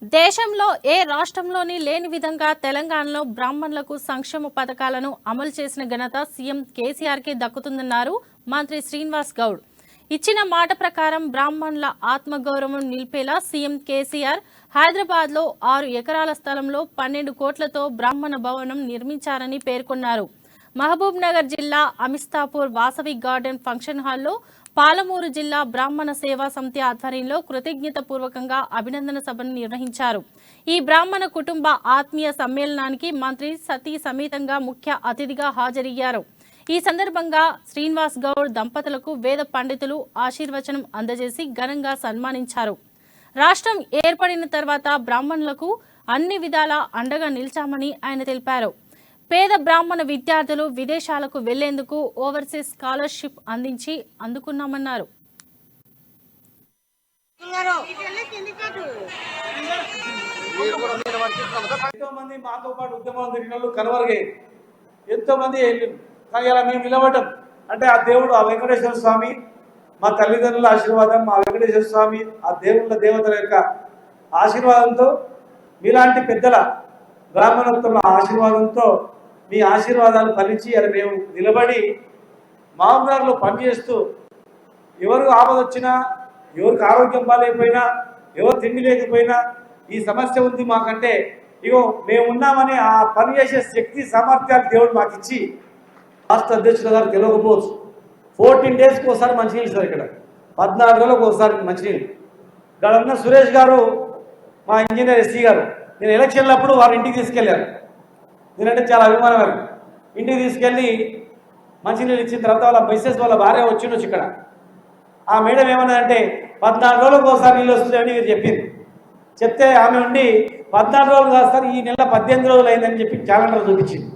దేశంలో ఏ రాష్ట్రంలోని లేని విధంగా తెలంగాణలో బ్రాహ్మణులకు సంక్షేమ పథకాలను అమలు చేసిన ఘనత సీఎం కేసీఆర్కే దక్కుతుందన్నారు మంత్రి శ్రీనివాస్ గౌడ్. ఇచ్చిన మాట ప్రకారం బ్రాహ్మణుల ఆత్మగౌరవం నిలిపేలా సీఎం కేసీఆర్ హైదరాబాద్లో 6 ఎకరాల స్థలంలో 12 కోట్లతో బ్రాహ్మణ భవనం నిర్మించారని పేర్కొన్నారు. మహబూబ్ నగర్ జిల్లా అమిస్తాపూర్ వాసవి గార్డెన్ ఫంక్షన్ హాల్లో పాలమూరు జిల్లా బ్రాహ్మణ సేవా సమితి ఆధ్వర్యంలో కృతజ్ఞత పూర్వకంగా అభినందన సభను నిర్వహించారు. ఈ బ్రాహ్మణ కుటుంబ ఆత్మీయ సమ్మేళనానికి మంత్రి సతీ సమేతంగా ముఖ్య అతిథిగా హాజరయ్యారు. ఈ సందర్భంగా శ్రీనివాస్ గౌడ్ దంపతులకు వేద పండితులు ఆశీర్వచనం అందజేసి ఘనంగా సన్మానించారు. రాష్ట్రం ఏర్పడిన తర్వాత బ్రాహ్మణులకు అన్ని విధాలా అండగా నిలిచామని ఆయన తెలిపారు. పేద బ్రాహ్మణ విద్యార్థులు విదేశాలకు వెళ్లేందుకు ఓవర్సీస్ స్కాలర్షిప్ అందించి అందుకున్నామన్నారు. ఎంతోమంది మాతో పాటు ఉద్యమం జరిగిన కనుమరుగయ్యారు, ఎంతోమంది కానీ ఇలా మేము నిలబడ్డం అంటే ఆ దేవుడు, ఆ వెంకటేశ్వర స్వామి, మా తల్లిదండ్రుల ఆశీర్వాదం, మా వెంకటేశ్వర స్వామి, ఆ దేవుళ్ళ దేవతల యొక్క ఆశీర్వాదంతో, మీలాంటి పెద్దల బ్రాహ్మణోత్తముల ఆశీర్వాదంతో మీ ఆశీర్వాదాలు ఫలించి అది మేము నిలబడి మామూలులో పనిచేస్తూ ఎవరు ఆపద వచ్చినా, ఎవరికి ఆరోగ్యం బాగాలేకపోయినా, ఎవరు తిండి లేకపోయినా ఈ సమస్య ఉంది మాకంటే ఇగో మేము ఉన్నామని ఆ పని చేసే శక్తి సామర్థ్యాలు దేవుడు మాకు ఇచ్చి, రాష్ట్ర అధ్యక్షుల గారు తెలియకపోవచ్చు, 14 డేస్కి ఒకసారి మంచినీళ్ళు సార్, ఇక్కడ 14 రోజులకు ఒకసారి మంచినీళ్ళు. ఇక్కడ ఉన్న సురేష్ గారు, మా ఇంజనీర్ ఎస్సీ గారు, నేను ఎలక్షన్లప్పుడు వారు ఇంటికి తీసుకెళ్ళారు. నేనంటే చాలా అభిమానం వారు. ఇంటికి తీసుకెళ్ళి మంచినీళ్ళు ఇచ్చిన తర్వాత వాళ్ళ మిస్సెస్ వాళ్ళ భార్య వచ్చిండొచ్చు. ఇక్కడ ఆ మేడం ఏమన్నదంటే 14 రోజులకు ఒకసారి నీళ్ళు వస్తున్నాయని మీరు చెప్పింది. చెప్తే ఆమె ఉండి 14 రోజులు కాదు సార్, ఈ నెల 18 రోజులు అయిందని చెప్పి క్యాలెండర్ చూపించింది.